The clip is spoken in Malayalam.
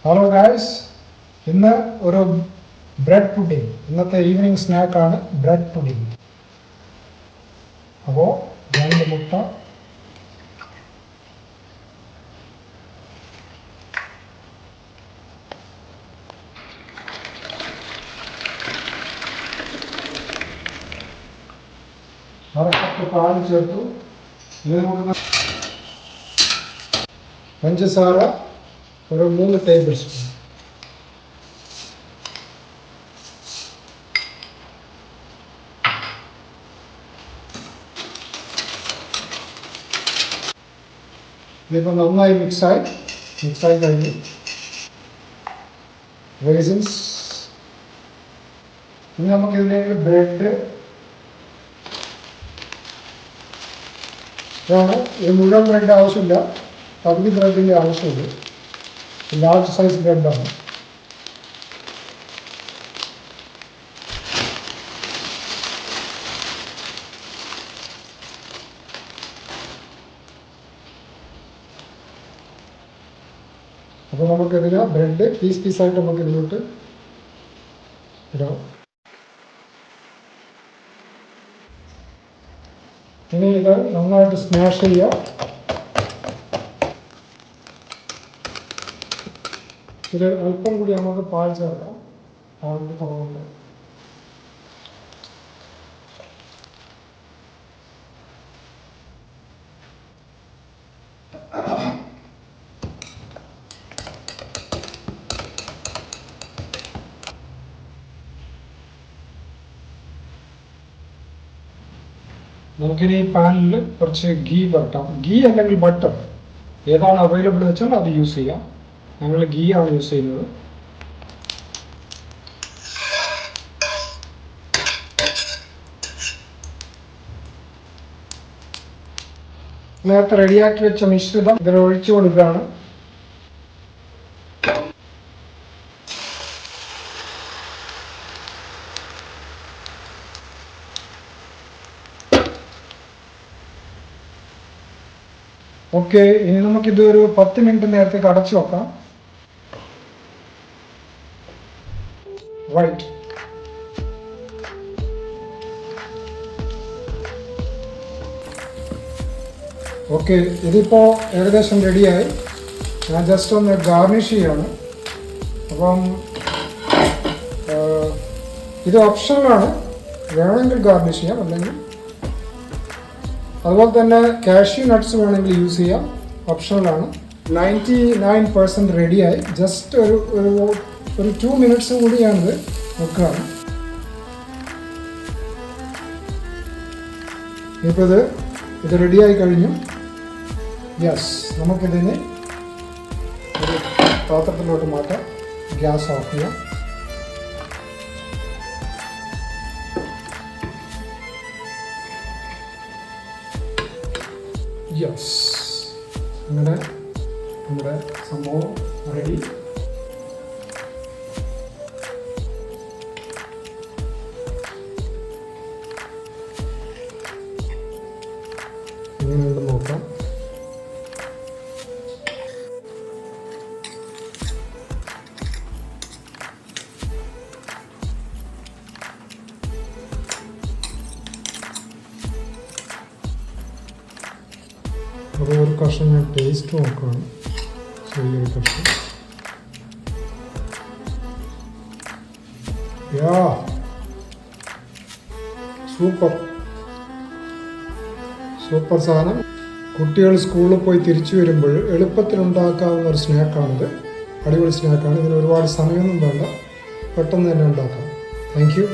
ഹലോ ഗായ്സ്, ഇന്ന് ഒരു ബ്രെഡ് പുഡിംഗ്, ഇന്നത്തെ ഈവനിങ് സ്നാക്കാണ് ബ്രെഡ് പുഡിംഗ്. അപ്പോൾ 2 മുട്ട, അരക്കപ്പ് പാൽ ചേർത്തു. ഇതിന് കൊടുക്കുന്ന പഞ്ചസാര ഒരു 3 ടേബിൾ സ്പൂൺ. ഇതിപ്പോൾ നന്നായി മിക്സായി കഴിഞ്ഞു. റേസിൻസ്. ഇനി നമുക്കിതിലേക്ക് ബ്രെഡ് ഇത് മുഴുവൻ ബ്രെഡ് ആവശ്യമില്ല, പകുതി ബ്രെഡിൻ്റെ ആവശ്യമുള്ളൂ. ലാർജ് സൈസ് ബ്രെഡാണ്. അപ്പോൾ നമുക്കിതിൽ ബ്രെഡ് പീസായിട്ട് നമുക്ക് ഇതിലോട്ട് ഇടാം. ഇനി ഇത് നന്നായിട്ട് സ്മാഷ് ചെയ്യുക. ഇതിൽ അല്പം കൂടി നമുക്ക് പാൽ ചേർക്കാം, പാലിൻ്റെ കുറവുണ്ട്. നമുക്കിനി ഈ പാനിൽ കുറച്ച് ഗീ വരട്ടാം. ഗീ അല്ലെങ്കിൽ ബട്ടർ ഏതാണ് അവൈലബിൾ വെച്ചാൽ അത് യൂസ് ചെയ്യാം. ഞങ്ങൾ ഗീ ആണ് യൂസ് ചെയ്യുന്നത്. നേരത്തെ റെഡിയാക്കി വെച്ച മിശ്രിതം ഇതിൽ ഒഴിച്ചു കൊടുക്കുകയാണ്. ഓക്കെ, ഇനി നമുക്കിത് ഒരു 10 മിനിറ്റ് നേരത്തേക്ക് അടച്ചു വെക്കാം. റൈറ്റ്. ഓക്കെ, ഇതിപ്പോൾ ഏകദേശം റെഡിയായി. ഞാൻ ജസ്റ്റ് ഒന്ന് ഗാർണിഷ് ചെയ്യാണ്. അപ്പം ഇത് ഓപ്ഷണലാണ്, വേണമെങ്കിൽ ഗാർണിഷ് ചെയ്യാം, അല്ലെങ്കിൽ അതുപോലെ തന്നെ കാഷ്യൂ നട്ട്സ് വേണമെങ്കിൽ യൂസ് ചെയ്യാം, ഓപ്ഷണലാണ്. 99% റെഡിയായി. ജസ്റ്റ് ഒരു 2 മിനിറ്റ്സ് കൂടി ഞാനിത് വെക്കുകയാണ്. ഇപ്പോൾ ഇത് റെഡിയായി കഴിഞ്ഞു. യെസ്, നമുക്കിതിനെ ഒരു പാത്രത്തിലോട്ട് മാറ്റാം. ഗ്യാസ് ഓഫ് ചെയ്യാം. യെസ്, അങ്ങനെ നമ്മുടെ സംഭവം റെഡി. ഇങ്ങനെയുണ്ട് നോക്കാം. അപ്പോൾ ഒരു കഷ്ണം ഞാൻ ടേസ്റ്റ് നോക്കുകയാണ്. ചെറിയൊരു കഷ്ണം. യാ, സൂപ്പർ സാധനം. കുട്ടികൾ സ്കൂളിൽ പോയി തിരിച്ചു വരുമ്പോൾ എളുപ്പത്തിൽ ഉണ്ടാക്കാവുന്ന ഒരു സ്നാക്കാണിത്. അടിപൊളി സ്നാക്കാണ്. ഇതിന് ഒരുപാട് സമയമൊന്നും വേണ്ട, പെട്ടെന്ന് തന്നെ ഉണ്ടാക്കാം. Thank you.